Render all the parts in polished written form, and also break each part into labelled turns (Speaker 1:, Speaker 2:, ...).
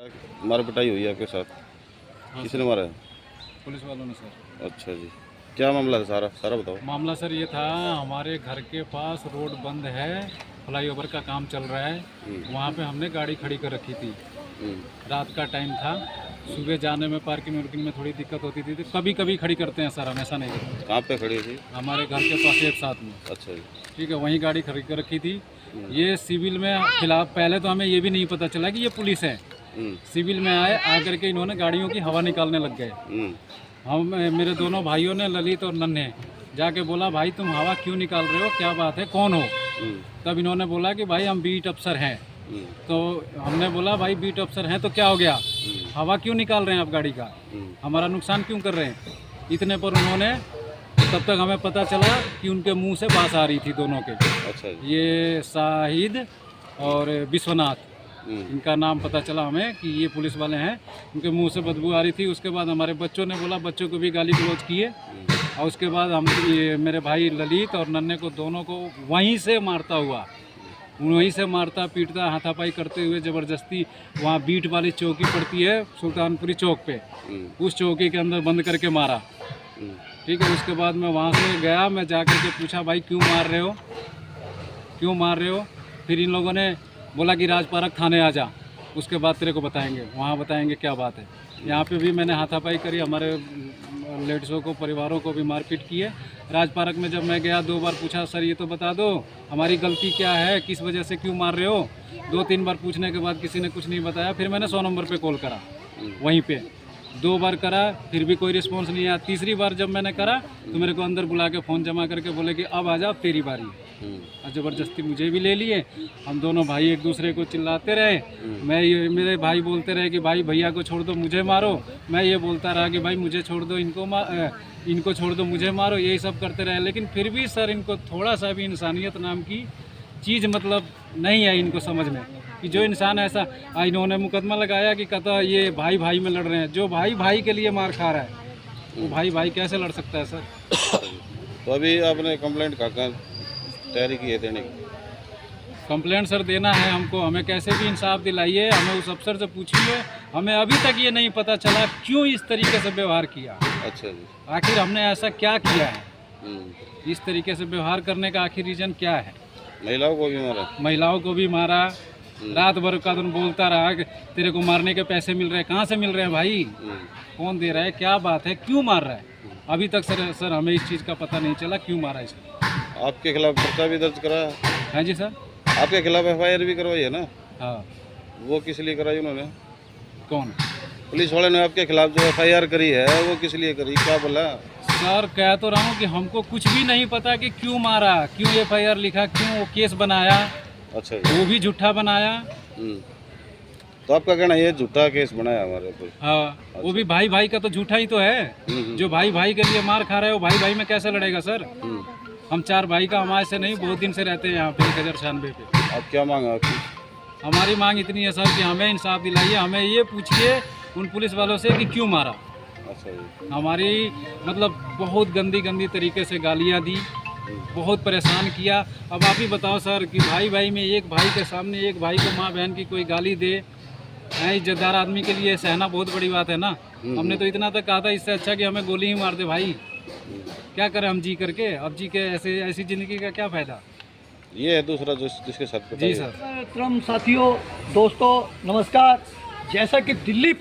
Speaker 1: मार पिटाई हुई है आपके साथ?
Speaker 2: हाँ
Speaker 1: किसने मारा है?
Speaker 2: पुलिस वालों ने सर।
Speaker 1: अच्छा जी, क्या मामला है? सारा बताओ।
Speaker 2: मामला सर ये था, हमारे घर के पास रोड बंद है, फ्लाईओवर का काम चल रहा है, वहाँ पे हमने गाड़ी खड़ी कर रखी थी। रात का टाइम था, सुबह जाने में पार्किंग वार्किंग में थोड़ी दिक्कत होती थी, तो कभी कभी खड़ी करते हैं सर, हमेशा नहीं करते।
Speaker 1: कहाँ पे खड़ी थी?
Speaker 2: हमारे घर के पास एक साथ में।
Speaker 1: अच्छा जी।
Speaker 2: ठीक है, वहीं गाड़ी खड़ी कर रखी थी। ये सिविल में खिलाफ, पहले तो हमें ये भी नहीं पता चला कि ये पुलिस है। सिविल में आए, आकर के इन्होंने गाड़ियों की हवा निकालने लग गए। हम मेरे दोनों भाइयों ने, ललित और नन्हे, जाके बोला भाई तुम हवा क्यों निकाल रहे हो, क्या बात है, कौन हो? तब इन्होंने बोला कि भाई हम बीट अफसर हैं। तो हमने बोला भाई बीट अफसर हैं तो क्या हो गया, हवा क्यों निकाल रहे हैं आप गाड़ी का, हमारा नुकसान क्यों कर रहे हैं? इतने पर उन्होंने, तब तक हमें पता चला कि उनके मुंह से बात आ रही थी दोनों के।
Speaker 1: अच्छा जी।
Speaker 2: ये शाहिद और विश्वनाथ, इनका नाम पता चला हमें कि ये पुलिस वाले हैं। उनके मुंह से बदबू आ रही थी। उसके बाद हमारे बच्चों ने बोला, बच्चों को भी गाली गलौज किए, और उसके बाद हम ये मेरे भाई ललित और नन्हे को, दोनों को वहीं से मारता हुआ, वहीं से मारता पीटता हाथापाई करते हुए ज़बरदस्ती, वहाँ बीट वाली चौकी पड़ती है सुल्तानपुरी चौक पे, उस चौकी के अंदर बंद करके मारा। ठीक है, उसके बाद मैं वहाँ से गया, मैं जाकर के पूछा भाई क्यों मार रहे हो, क्यों मार रहे हो? फिर इन लोगों ने बोला कि राजपारक थाने आ जा, उसके बाद तेरे को बताएंगे, वहाँ बताएंगे क्या बात है। यहाँ पे भी मैंने हाथापाई करी, हमारे लेडीज़ों को, परिवारों को भी मारपीट की है। राजपारक में जब मैं गया, 2 बार पूछा सर ये तो बता दो हमारी गलती क्या है, किस वजह से क्यों मार रहे हो? 2-3 बार पूछने के बाद किसी ने कुछ नहीं बताया। फिर मैंने 100 नंबर पे कॉल करा, वहीं पे 2 बार करा, फिर भी कोई रिस्पॉन्स नहीं आया। तीसरी बार जब मैंने करा तो मेरे को अंदर बुला के फ़ोन जमा करके बोले कि अब आ जा, अब तेरी बारी है। और ज़बरदस्ती मुझे भी ले लिए। हम दोनों भाई एक दूसरे को चिल्लाते रहे। मेरे भाई बोलते रहे कि भाई भैया को छोड़ दो, मुझे मारो। मैं ये बोलता रहा कि भाई मुझे छोड़ दो, इनको छोड़ दो, मुझे मारो। यही सब करते रहे। लेकिन फिर भी सर इनको थोड़ा सा भी इंसानियत नाम की चीज़ मतलब नहीं है इनको समझ में, कि जो इंसान ऐसा, इन्होंने मुकदमा लगाया कि कहता ये भाई भाई में लड़ रहे हैं। जो भाई भाई के लिए मार खा रहा है, वो भाई भाई कैसे लड़ सकता है सर?
Speaker 1: तो अभी आपने कंप्लेंट कहाँ तैयारी की है देने की?
Speaker 2: कंप्लेंट सर देना है हमको, हमें कैसे भी इंसाफ दिलाइए, हमें उस अफसर से पूछिए। हमें अभी तक ये नहीं पता चला क्यों इस तरीके से व्यवहार किया।
Speaker 1: अच्छा जी।
Speaker 2: आखिर हमने ऐसा क्या किया है, इस तरीके से व्यवहार करने का आखिर रीज़न क्या है?
Speaker 1: महिलाओं को भी मारा?
Speaker 2: महिलाओं को भी मारा। रात भर का दिन बोलता रहा कि तेरे को मारने के पैसे मिल रहे हैं। कहाँ से मिल रहे हैं भाई? कौन दे रहा है? क्या बात है? क्यों मार रहा है? अभी तक सर हमें इस चीज़ का पता नहीं चला क्यों मारा इसको।
Speaker 1: आपके खिलाफ पर्चा भी दर्ज करा
Speaker 2: है जी सर?
Speaker 1: आपके खिलाफ FIR भी करवाई है ना?
Speaker 2: हाँ।
Speaker 1: वो किस लिए कराई उन्होंने?
Speaker 2: कौन?
Speaker 1: पुलिस वाले ने आपके खिलाफ जो FIR करी है वो किस लिए करी, क्या बोला?
Speaker 2: सर कह तो रहा हूँ कि हमको कुछ भी नहीं पता कि क्यों मारा, क्यों FIR लिखा, क्यों वो केस बनाया।
Speaker 1: अच्छा,
Speaker 2: वो भी झूठा बनाया।
Speaker 1: तो आपका कहना ये झूठा केस बनाया हमारे ऊपर?
Speaker 2: हाँ। अच्छा। वो भी भाई भाई का तो झूठा ही तो है। जो भाई भाई के लिए मार खा रहा है वो भाई भाई में कैसे लड़ेगा सर? हम 4 भाई का, हमारे से नहीं, बहुत दिन से रहते हैं यहाँ पे 1096 पे।
Speaker 1: आप क्या मांगा आपकी?
Speaker 2: हमारी मांग इतनी है सर कि हमें इंसाफ दिलाइए। हमें ये पूछिए उन पुलिस वालों से कि क्यों मारा।
Speaker 1: अच्छा जी।
Speaker 2: हमारी मतलब बहुत गंदी गंदी तरीके से गालियाँ दी, बहुत परेशान किया। अब आप ही बताओ सर कि भाई भाई में, एक भाई के सामने एक भाई को माँ बहन की कोई गाली दे, इज्जतदार आदमी के लिए सहना बहुत बड़ी बात है ना। हमने तो इतना तक कहा था, इससे अच्छा कि हमें गोली ही मार दे भाई, क्या करें हम जी करके? अब जी के ऐसी ज़िंदगी का क्या फ़ायदा?
Speaker 1: ये है दूसरा जिसके साथ।
Speaker 2: जी सर।
Speaker 3: मोहतरम साथियों, दोस्तों, नमस्कार। जैसा कि दिल्ली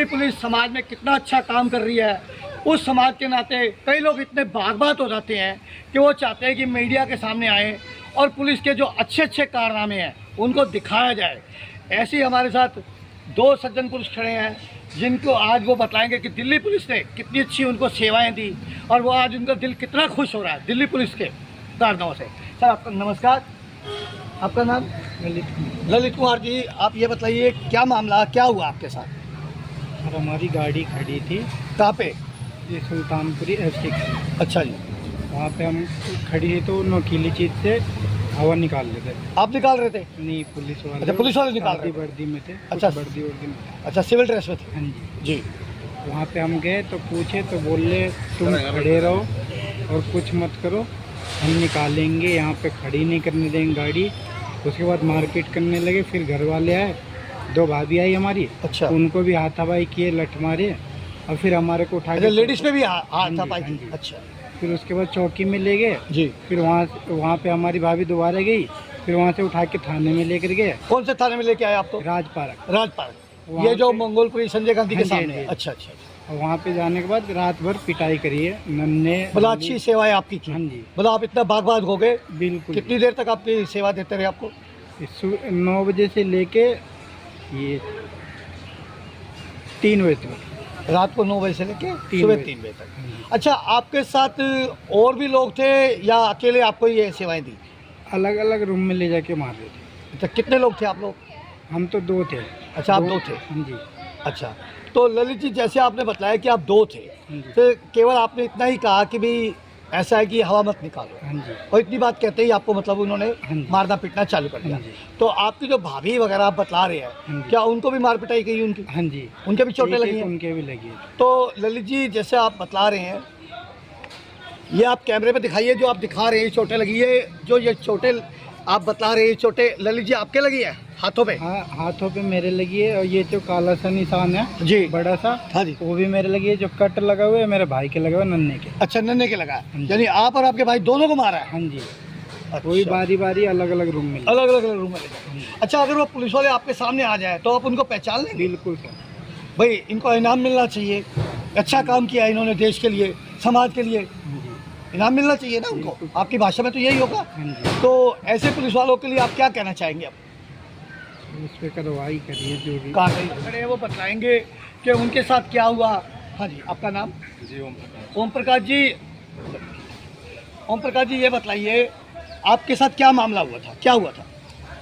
Speaker 3: पुलिस समाज में कितना अच्छा काम कर रही है, उस समाज के नाते कई लोग इतने बात हो जाते हैं कि वो चाहते हैं कि मीडिया के सामने आए और पुलिस के जो अच्छे अच्छे कारनामे हैं उनको दिखाया जाए। ऐसे ही हमारे साथ 2 सज्जन पुरुष खड़े हैं जिनको आज वो बताएंगे कि दिल्ली पुलिस ने कितनी अच्छी उनको सेवाएं दी और वो आज उनका दिल कितना खुश हो रहा है दिल्ली पुलिस के कारनामों से। सर आपका नमस्कार, आपका नाम? ललित कुमार जी, आप ये बताइए क्या मामला, क्या हुआ आपके साथ?
Speaker 4: सर हमारी गाड़ी खड़ी थी।
Speaker 3: कहाँ पे?
Speaker 4: ये सुल्तानपुरी F6।
Speaker 3: अच्छा जी।
Speaker 4: वहाँ पे हम खड़ी है तो नोकीली चीज़ से हवा निकाल रहे थे।
Speaker 3: आप निकाल रहे थे?
Speaker 4: नहीं, पुलिस वाले।
Speaker 3: अच्छा, पुलिस वाले निकाल रहे थे।
Speaker 4: वर्दी में थे।
Speaker 3: अच्छा,
Speaker 4: वर्दी में।
Speaker 3: अच्छा, सिविल ड्रेस में थे?
Speaker 4: हाँ जी।
Speaker 3: जी।
Speaker 4: वहाँ पे हम गए तो पूछे तो बोले तुम खड़े रहो और कुछ मत करो, हम निकालेंगे, यहाँ पे खड़ी नहीं करने देंगे गाड़ी। उसके बाद मारपीट करने लगे। फिर घर वाले आए, 2 भाभी आई हमारी,
Speaker 3: अच्छा।
Speaker 4: उनको भी हाथापाई किए, लठ मारे, और फिर हमारे को उठा
Speaker 3: अच्छा,
Speaker 4: के
Speaker 3: लेडीज पे भी
Speaker 4: हाँ जी,
Speaker 3: हाथापाई
Speaker 4: हाँ
Speaker 3: की?
Speaker 4: जी।
Speaker 3: अच्छा
Speaker 4: फिर उसके बाद चौकी में ले गए,
Speaker 3: जी।
Speaker 4: फिर वहाँ पे हमारी भाभी दोबारा गई, फिर वहाँ से उठा के थाने में लेकर गए,
Speaker 3: कौन से थाने में लेके आए आपको?
Speaker 4: राजपारक।
Speaker 3: राजपाल,
Speaker 4: वहाँ
Speaker 3: ये जो
Speaker 4: पे-
Speaker 3: मंगोलपुरी संजय गांधी के
Speaker 4: हाँ जी,
Speaker 3: सामने
Speaker 4: हाँ
Speaker 3: है।
Speaker 4: जी।
Speaker 3: अच्छा अच्छा अच्छा।
Speaker 4: और वहाँ पे जाने के बाद रात भर पिटाई करी है नन्हे।
Speaker 3: मतलब अच्छी सेवाएं आपकी की?
Speaker 4: हाँ जी,
Speaker 3: मतलब आप इतना बागबाग हो गए?
Speaker 4: बिल्कुल।
Speaker 3: कितनी देर तक आपकी सेवा देते रहे आपको?
Speaker 4: 9 बजे से लेके ये 3 बजे तक।
Speaker 3: रात को 9 बजे से लेके
Speaker 4: 3
Speaker 3: सुबह
Speaker 4: बजे।
Speaker 3: 3 बजे तक। अच्छा, आपके साथ और भी लोग थे या अकेले आपको ये सेवाएं दी?
Speaker 4: अलग अलग रूम में ले जाके मार रहे थे।
Speaker 3: अच्छा, कितने लोग थे आप लोग?
Speaker 4: हम तो 2 थे।
Speaker 3: अच्छा, आप 2 थे।
Speaker 4: हाँ जी,
Speaker 3: अच्छा, तो ललित जी जैसे आपने बताया कि आप 2 थे,
Speaker 4: हाँ जी,
Speaker 3: तो केवल आपने इतना ही कहा कि भाई ऐसा है कि हवा मत निकालो,
Speaker 4: हाँ जी,
Speaker 3: और इतनी बात कहते ही आपको मतलब उन्होंने
Speaker 4: हाँ जी।
Speaker 3: मारना पीटना चालू कर दिया।
Speaker 4: हाँ जी।
Speaker 3: तो आपकी जो भाभी वगैरह आप बतला रहे
Speaker 4: हाँ
Speaker 3: हैं,
Speaker 4: जी।
Speaker 3: क्या उनको भी मार पिटाई की उनकी?
Speaker 4: हाँ जी,
Speaker 3: उनके भी चोटें
Speaker 4: एक-एक
Speaker 3: लगी हैं?
Speaker 4: उनके भी लगी है।
Speaker 3: तो ललित जी जैसे आप बतला रहे हैं, ये आप कैमरे पे दिखाइए, जो आप दिखा रहे हैं चोटें लगी है, जो ये चोटें आप बतला रहे हैं चोटें, ललित जी आपके लगी है हाथों पे?
Speaker 4: हाँ, हाथों पे मेरे लगी है, और ये जो काला सा निशान है
Speaker 3: जी।
Speaker 4: बड़ा सा,
Speaker 3: हाँ जी।
Speaker 4: वो भी मेरे लगी है। जो कट लगा हुआ है मेरे भाई के लगा हुआ है, नन्हे के।
Speaker 3: अच्छा, नन्हे के लगा है,
Speaker 4: हाँ जी।
Speaker 3: यानी आप और आपके भाई दोनों को मारा है?
Speaker 4: हाँ जी,
Speaker 3: अच्छा।
Speaker 4: वही बारी बारी अलग अलग रूम में लगी।
Speaker 3: अलग अलग रूम में लगे। अच्छा, अगर वो पुलिस वाले आपके सामने आ जाए तो आप उनको पहचान लेंगे?
Speaker 4: बिल्कुल सर।
Speaker 3: भाई इनको इनाम मिलना चाहिए, अच्छा काम किया इन्होंने देश के लिए, समाज के लिए,
Speaker 4: हाँ जी,
Speaker 3: इनाम मिलना चाहिए ना उनको। आपकी भाषा में तो यही होगा।
Speaker 4: हाँ जी,
Speaker 3: तो ऐसे पुलिस वालों के लिए आप क्या कहना चाहेंगे? आप
Speaker 4: उस पर कार्रवाई करिए जो भी।
Speaker 3: कार्रवाई खड़े हैं, वो बताएंगे कि उनके साथ क्या हुआ। हाँ जी, आपका नाम?
Speaker 2: जी ओम प्रकाश।
Speaker 3: ओम प्रकाश जी। ओम प्रकाश जी, ये बताइए आपके साथ क्या मामला हुआ था, क्या हुआ था?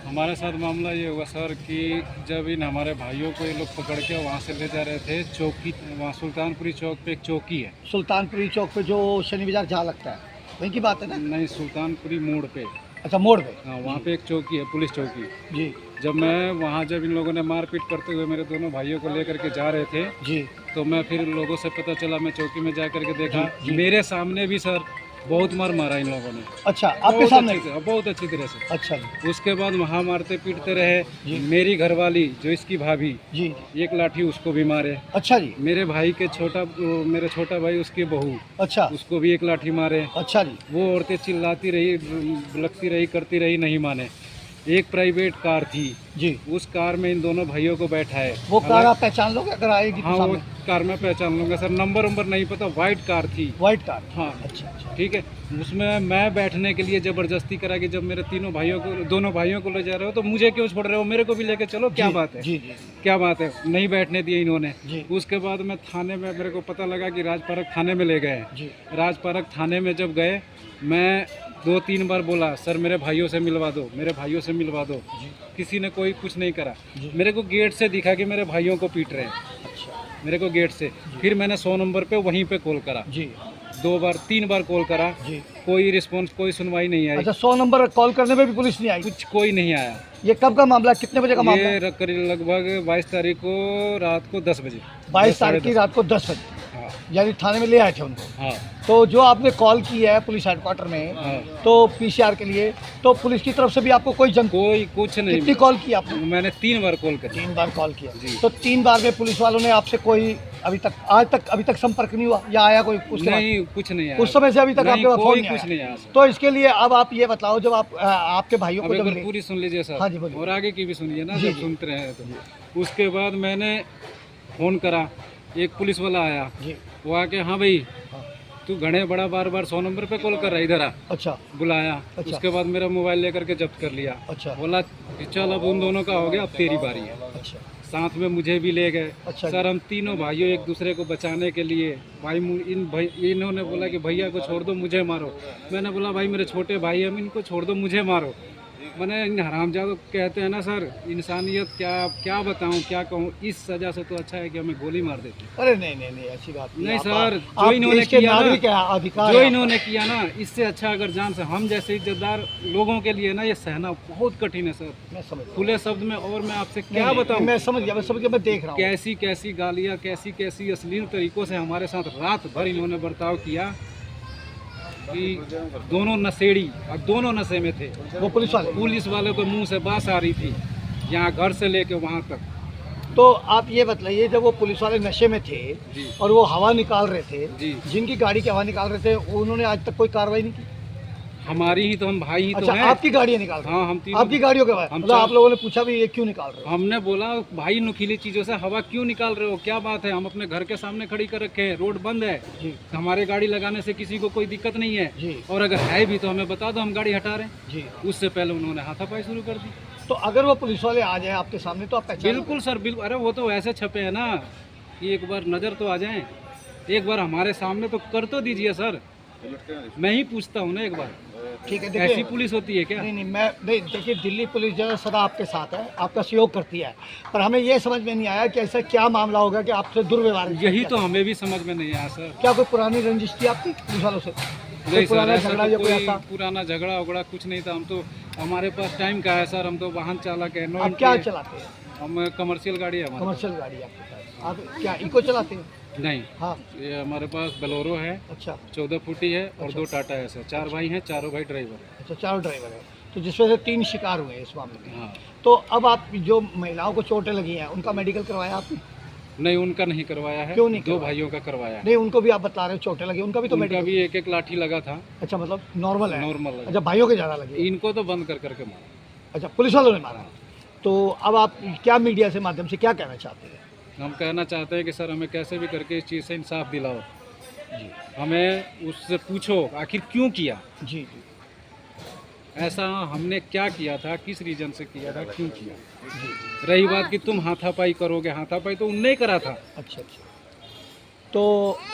Speaker 2: हमारे साथ मामला ये हुआ सर कि जब इन हमारे भाइयों को ये लोग पकड़ के वहाँ से ले जा रहे थे चौकी, वहाँ सुल्तानपुरी चौक पे एक चौकी है।
Speaker 3: सुल्तानपुरी चौक पे जो शनि बाजार जहाँ लगता है, वहीं की बात है ना?
Speaker 2: नहीं, सुल्तानपुरी मोड़ पे।
Speaker 3: अच्छा, मोड़ पे।
Speaker 2: हाँ, वहाँ पे एक चौकी है, पुलिस चौकी।
Speaker 3: जी
Speaker 2: जब मैं वहाँ, जब इन लोगों ने मारपीट करते हुए मेरे दोनों भाइयों को लेकर के जा रहे थे,
Speaker 3: जी।
Speaker 2: तो मैं फिर लोगों से पता चला, मैं चौकी में जा करके देखा,
Speaker 3: जी।
Speaker 2: मेरे सामने भी सर बहुत मार मारा इन लोगों ने।
Speaker 3: अच्छा, आपके
Speaker 2: बहुत
Speaker 3: सामने?
Speaker 2: अच्छी तरह, बहुत अच्छी तरह से।
Speaker 3: अच्छा जी।
Speaker 2: उसके बाद वहाँ मारते पीटते रहे।
Speaker 3: जी।
Speaker 2: मेरी घरवाली जो इसकी भाभी,
Speaker 3: जी।
Speaker 2: एक लाठी उसको भी मारे।
Speaker 3: अच्छा जी।
Speaker 2: मेरे भाई के मेरा छोटा भाई, उसकी बहू,
Speaker 3: अच्छा।
Speaker 2: उसको भी एक लाठी मारे।
Speaker 3: अच्छा जी।
Speaker 2: वो औरतें चिल्लाती रही, लगती रही, करती रही, नहीं माने। एक प्राइवेट कार थी,
Speaker 3: जी।
Speaker 2: उस कार में इन दोनों भाइयों को बैठाए।
Speaker 3: वो कार आप पहचान लोगे अगर आएगी
Speaker 2: हाँ,
Speaker 3: तो
Speaker 2: वो
Speaker 3: सामने?
Speaker 2: कार में पहचान लूंगा सर, नंबर नहीं पता, वाइट कार थी।
Speaker 3: White car?
Speaker 2: हाँ,
Speaker 3: अच्छा अच्छा।
Speaker 2: ठीक है। उसमें मैं बैठने के लिए ज़बरदस्ती करा कि जब मेरे दोनों भाइयों को ले जा रहे हो तो मुझे क्यों छोड़ रहे हो, मेरे को भी लेके चलो, क्या
Speaker 3: जी,
Speaker 2: बात है?
Speaker 3: जी जी
Speaker 2: क्या बात है? नहीं बैठने दिए इन्होंने।
Speaker 3: जी।
Speaker 2: उसके बाद मैं थाने में, मेरे को पता लगा कि राजपारक थाने में ले गए।
Speaker 3: जी।
Speaker 2: राजपारक थाने में जब गए, मैं 2-3 बार बोला, सर मेरे भाइयों से मिलवा दो, मेरे भाइयों से मिलवा दो। किसी ने कोई कुछ नहीं करा।
Speaker 3: जी।
Speaker 2: मेरे को गेट से दिखा कि मेरे भाइयों को पीट रहे हैं,
Speaker 3: अच्छा
Speaker 2: मेरे को गेट से। फिर मैंने 100 नंबर पे वहीं पे कॉल करा,
Speaker 3: जी
Speaker 2: 3 बार कॉल करा,
Speaker 3: जी।
Speaker 2: कोई रिस्पॉन्स, कोई सुनवाई नहीं आई।
Speaker 3: अच्छा, 100 नंबर कॉल करने में भी पुलिस नहीं आई?
Speaker 2: कुछ कोई नहीं आया।
Speaker 3: ये कब का मामला, कितने बजे का मामला?
Speaker 2: ये करीब लगभग 22 तारीख को रात को 10 बजे।
Speaker 3: 22 तारीख की रात को 10 बजे,
Speaker 2: हाँ
Speaker 3: यानी थाने में ले आए थे उनको।
Speaker 2: हाँ
Speaker 3: तो जो आपने कॉल की है पुलिस हेडक्वार्टर में,
Speaker 2: हाँ।
Speaker 3: तो पीसीआर के लिए, तो पुलिस की तरफ से भी आपको कोई
Speaker 2: कोई कुछ नहीं।
Speaker 3: कितनी कॉल की आपने?
Speaker 2: मैंने 3 बार कॉल करी।
Speaker 3: 3 बार कॉल किया।
Speaker 2: जी।
Speaker 3: तो 3 बार में पुलिस वालों ने आपसे कोई अभी तक संपर्क नहीं हुआ या आया कोई उसके बाद?
Speaker 2: नहीं, कुछ नहीं आया।
Speaker 3: उस समय से अभी तक
Speaker 2: नहीं,
Speaker 3: आपके पास फोन
Speaker 2: कोई
Speaker 3: नहीं
Speaker 2: कुछ
Speaker 3: आया?
Speaker 2: नहीं आया सर।
Speaker 3: तो इसके लिए अब आप ये बताओ, जब आप आपके भाइयों
Speaker 2: अब
Speaker 3: को
Speaker 2: एक
Speaker 3: जब
Speaker 2: बार
Speaker 3: ले-
Speaker 2: पूरी सुन लीजिए सर,
Speaker 3: हाँ जी, बोलिए।
Speaker 2: और आगे की भी सुनिए ना,
Speaker 3: जी,
Speaker 2: जब
Speaker 3: जी।
Speaker 2: सुनते रहे तो। उसके बाद मैंने फ़ोन करा, एक पुलिस वाला आया,
Speaker 3: जी।
Speaker 2: वो आके, हाँ भाई
Speaker 3: हाँ।
Speaker 2: तू घने बड़ा बार 100 नंबर पे कॉल कर रहा है, इधर आ।
Speaker 3: अच्छा
Speaker 2: बुलाया।
Speaker 3: अच्छा।
Speaker 2: उसके बाद मेरा मोबाइल लेकर के जब्त कर लिया।
Speaker 3: अच्छा
Speaker 2: बोला कि चल अब उन दोनों का हो गया, अब तेरी बारी है।
Speaker 3: अच्छा
Speaker 2: साथ में मुझे भी ले गए।
Speaker 3: अच्छा
Speaker 2: सर हम तीनों भाइयों एक दूसरे को बचाने के लिए, इन्होंने बोला कि भैया को छोड़ दो, मुझे मारो। मैंने बोला भाई मेरे छोटे भाई हम, इनको छोड़ दो, मुझे मारो। मैंने इन हरामजादों कहते हैं ना सर, इंसानियत क्या बताऊं, क्या कहूं। इस सजा से तो अच्छा है कि हमें गोली मार देती।
Speaker 3: अरे नहीं नहीं नहीं, ऐसी बात
Speaker 2: नहीं
Speaker 3: आप-
Speaker 2: सर,
Speaker 3: आप
Speaker 2: जो इन्होंने
Speaker 3: देश के
Speaker 2: किया
Speaker 3: नागरिक
Speaker 2: ना,
Speaker 3: है, अधिकार
Speaker 2: जो
Speaker 3: है।
Speaker 2: इन्होंने किया ना, इससे अच्छा अगर जान से हम जैसे इज्जतदार लोगों के लिए ना ये सहना बहुत कठिन है सर,
Speaker 3: मैं समझ गया।
Speaker 2: खुले शब्द में। और मैं आपसे
Speaker 3: नहीं,
Speaker 2: क्या
Speaker 3: नहीं,
Speaker 2: बताऊं,
Speaker 3: मैं समझ गया, मैं देख रहा हूँ।
Speaker 2: कैसी कैसी गालियाँ, कैसी कैसी अश्लील तरीकों से हमारे साथ रात भर इन्होंने बर्ताव किया कि दोनों नशेड़ी, और दोनों नशे में थे।
Speaker 3: वो पुलिस वाले?
Speaker 2: पुलिस वाले को मुंह से बात आ रही थी, यहाँ घर से लेके वहाँ तक।
Speaker 3: तो आप ये बताइए, जब वो पुलिस वाले नशे में थे
Speaker 2: जी।
Speaker 3: और वो हवा निकाल रहे थे,
Speaker 2: जी।
Speaker 3: जिनकी गाड़ी की हवा निकाल रहे थे, उन्होंने आज तक कोई कार्रवाई नहीं की?
Speaker 2: हमारी ही तो, हम भाई ही तो
Speaker 3: अच्छा,
Speaker 2: हैं।
Speaker 3: आपकी गाड़ियाँ निकाल रहे
Speaker 2: हाँ, हम
Speaker 3: हैं?
Speaker 2: तीनों-
Speaker 3: आपकी गाड़ियों के बाद
Speaker 2: हम
Speaker 3: मतलब आप लोगों ने पूछा भी ये क्यों निकाल रहे हो?
Speaker 2: हमने बोला भाई नुकीली चीजों से हवा क्यों निकाल रहे हो, क्या बात है, हम अपने घर के सामने खड़ी कर रखे हैं, रोड बंद है,
Speaker 3: जी
Speaker 2: हमारे गाड़ी लगाने से किसी को कोई दिक्कत नहीं है,
Speaker 3: जी
Speaker 2: और अगर है भी तो हमें बता दो, हम गाड़ी हटा रहे हैं।
Speaker 3: जी।
Speaker 2: उससे पहले उन्होंने हाथापाई शुरू कर दी।
Speaker 3: तो अगर वो पुलिस वाले आ जाए आपके सामने तो आप पहचान
Speaker 2: बिल्कुल सर, बिल्कुल। अरे वो तो ऐसे छपे हैं ना कि एक बार नजर तो आ जाए, एक बार हमारे सामने तो कर तो दीजिए सर। मैं ही पूछता हूँ ना एक बार,
Speaker 3: ठीक है,
Speaker 2: ऐसी
Speaker 3: देखिए
Speaker 2: पुलिस होती है क्या?
Speaker 3: नहीं, देखिए दिल्ली पुलिस जो है सदा आपके साथ है, आपका सहयोग करती है, पर हमें ये समझ में नहीं आया कि ऐसा क्या मामला होगा कि आपसे दुर्व्यवहार
Speaker 2: यही तो हमें भी समझ में नहीं आया सर।
Speaker 3: क्या कोई पुरानी रंजिश थी आपकी पुलिस वालों से? कोई
Speaker 2: नहीं सर,
Speaker 3: पुराना
Speaker 2: ऐसा
Speaker 3: झगड़ा
Speaker 2: तो
Speaker 3: या कोई
Speaker 2: कोई
Speaker 3: ऐसा?
Speaker 2: पुराना झगड़ा उगड़ा कुछ नहीं था। हम तो, हमारे पास टाइम का है सर, हम तो वाहन चालक है,
Speaker 3: आप क्या चलाते हैं?
Speaker 2: हम कमर्शियल गाड़ी है हमारे
Speaker 3: कमर्शियल गाड़ी है आपके पास? आप क्या इको चलाते हैं?
Speaker 2: पास। नहीं,
Speaker 3: हाँ,
Speaker 2: ये हमारे पास बोलेरो है,
Speaker 3: अच्छा
Speaker 2: 14 फुटी है, और
Speaker 3: अच्छा।
Speaker 2: 2 टाटा एस है। 4 भाई हैं, चारों भाई ड्राइवर हैं।
Speaker 3: अच्छा, चारों ड्राइवर है, तो जिस वजह से 3 शिकार हुए हैं इस मामले में।
Speaker 2: हाँ,
Speaker 3: तो अब आप जो महिलाओं को चोटें लगी हैं उनका मेडिकल करवाया आपने?
Speaker 2: नहीं उनका नहीं करवाया है।
Speaker 3: क्यों नहीं
Speaker 2: 2
Speaker 3: करवाया?
Speaker 2: भाइयों का करवाया है।
Speaker 3: नहीं, उनको भी आप बता रहे हो चोटें लगी, उनका भी तो
Speaker 2: उनका
Speaker 3: मेडिकल?
Speaker 2: भी एक लाठी लगा था,
Speaker 3: अच्छा, मतलब नॉर्मल है?
Speaker 2: नॉर्मल लगा।
Speaker 3: अच्छा, भाइयों के ज़्यादा लगी?
Speaker 2: इनको तो बंद कर करके मारा।
Speaker 3: अच्छा, पुलिस वालों ने मारा। तो अब आप क्या मीडिया से माध्यम से क्या कहना चाहते हैं?
Speaker 2: हम कहना चाहते हैं कि सर हमें कैसे भी करके इस चीज़ से इंसाफ दिलाओ।
Speaker 3: जी
Speaker 2: हमें उससे पूछो आखिर क्यों किया
Speaker 3: जी जी
Speaker 2: ऐसा, हमने क्या किया था, किस रीजन से किया था, क्यों किया।
Speaker 3: जी।
Speaker 2: रही बात कि तुम हाथापाई करोगे, हाथापाई तो उनने ही करा था।
Speaker 3: अच्छा अच्छा। तो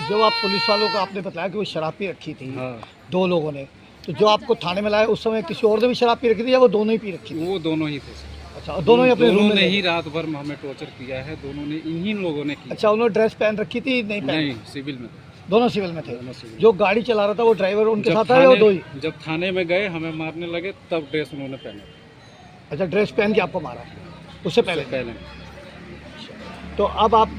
Speaker 3: जब आप पुलिस वालों को आपने बताया कि वो शराब पी रखी थी,
Speaker 2: हाँ,
Speaker 3: 2 लोगों ने, तो जो आपको थाने में लाया उस समय किसी और ने भी शराब पी रखी थी या वो दोनों ही पी रखी थी?
Speaker 2: वो दोनों ही थे सर।
Speaker 3: अच्छा, और दोनों ही अपने रूम
Speaker 2: दोनों
Speaker 3: में
Speaker 2: ने
Speaker 3: ले
Speaker 2: ही
Speaker 3: गए?
Speaker 2: रात भर में हमें टॉर्चर किया है, दोनों ने, इन्हीं लोगों ने किया।
Speaker 3: अच्छा, उन्होंने ड्रेस पहन रखी थी? नहीं पहन?
Speaker 2: नहीं, सिविल में थे।
Speaker 3: दोनों सिविल में थे?
Speaker 2: दोनों सिविल।
Speaker 3: जो गाड़ी चला रहा था वो ड्राइवर उनके
Speaker 2: जब
Speaker 3: साथ था या वो
Speaker 2: थाने-
Speaker 3: 2 ही?
Speaker 2: जब थाने में गए हमें मारने लगे तब ड्रेस उन्होंने पहना।
Speaker 3: अच्छा, ड्रेस पहन के आपको मारा उससे पहले?
Speaker 2: पहले
Speaker 3: तो अब आप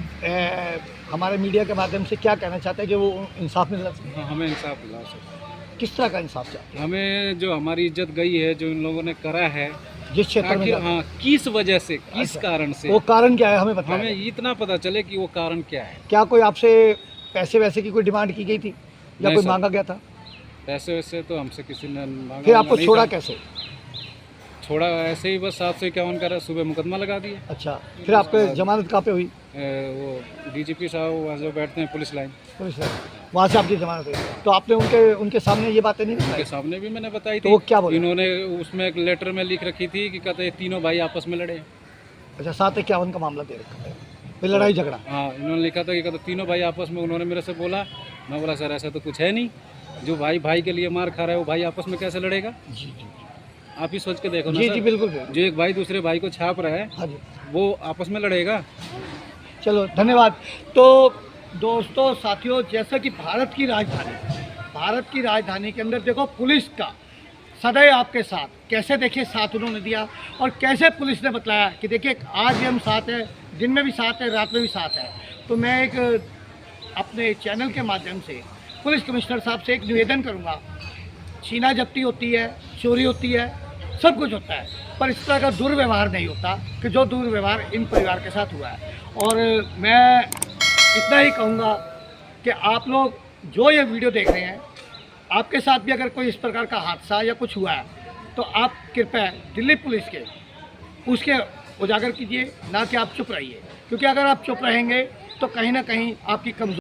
Speaker 3: हमारे मीडिया के माध्यम से क्या कहना चाहते हैं कि वो इंसाफ मिलना चाहिए?
Speaker 2: हाँ, हमें इंसाफ दिला सर।
Speaker 3: किस तरह का इंसाफ चाहते
Speaker 2: हमें जो हमारी इज्जत गई है, जो इन लोगों ने करा है,
Speaker 3: हैं जिस क्षेत्र में
Speaker 2: आखिर
Speaker 3: जाते हैं?
Speaker 2: हाँ किस वजह से, किस
Speaker 3: अच्छा।
Speaker 2: कारण से,
Speaker 3: वो कारण क्या है हमें बताएं?
Speaker 2: हमें इतना पता चले कि वो कारण क्या है।
Speaker 3: क्या कोई आपसे पैसे वैसे की कोई डिमांड की गई थी या
Speaker 2: नहीं
Speaker 3: कोई
Speaker 2: सर।
Speaker 3: मांगा गया था?
Speaker 2: पैसे वैसे तो हमसे किसी ने मांगा
Speaker 3: फिर आपको
Speaker 2: नहीं
Speaker 3: छोड़ा
Speaker 2: था।
Speaker 3: कैसे?
Speaker 2: छोड़ा ऐसे ही, बस 751 का सुबह मुकदमा लगा दिया।
Speaker 3: अच्छा, फिर आपको जमानत कहाँ पे हुई?
Speaker 2: वो डीजीपी साहब वहाँ जो बैठते हैं पुलिस लाइन,
Speaker 3: पुलिस लाइन, वहाँ से आपकी जमानत हुई? तो आपने उनके सामने ये बातें नहीं
Speaker 2: उनके
Speaker 3: बताई?
Speaker 2: सामने भी मैंने बताई
Speaker 3: तो
Speaker 2: थी।
Speaker 3: वो क्या बोले?
Speaker 2: इन्होंने उसमें एक लेटर में लिख रखी थी कि कहते हैं तीनों भाई आपस में लड़े।
Speaker 3: अच्छा, 751 का मामला दे रखा है, फिर लड़ाई झगड़ा?
Speaker 2: हाँ, इन्होंने लिखा था कि कहते तीनों भाई आपस में, उन्होंने मेरे से बोला, मैं बोला सर ऐसा तो कुछ है नहीं, जो भाई भाई के लिए मार खा रहा है वो भाई आपस में कैसे लड़ेगा।
Speaker 3: जी जी
Speaker 2: आप ही सोच के देखो ना
Speaker 3: जी
Speaker 2: सर,
Speaker 3: जी, बिल्कुल बिल्कुल।
Speaker 2: जो एक भाई दूसरे भाई को छाप रहा है
Speaker 3: हाँ जी,
Speaker 2: वो आपस में लड़ेगा।
Speaker 3: चलो धन्यवाद। तो दोस्तों साथियों, जैसा कि भारत की राजधानी के अंदर देखो पुलिस का सदैव आपके साथ, कैसे देखिए साथ उन्होंने दिया और कैसे पुलिस ने बतलाया कि देखिए आज भी हम साथ हैं, दिन में भी साथ है, रात में भी साथ है। तो मैं एक अपने चैनल के माध्यम से पुलिस कमिश्नर साहब से एक निवेदन करूंगा, छीना जब्ती होती है, चोरी होती है, सब कुछ होता है, पर इस तरह का दुर्व्यवहार नहीं होता कि जो दुर्व्यवहार इन परिवार के साथ हुआ है। और मैं इतना ही कहूँगा कि आप लोग जो ये वीडियो देख रहे हैं, आपके साथ भी अगर कोई इस प्रकार का हादसा या कुछ हुआ है तो आप कृपया दिल्ली पुलिस के उसके उजागर कीजिए, ना कि आप चुप रहिए, क्योंकि अगर आप चुप रहेंगे तो कहीं ना कहीं आपकी कमजोरी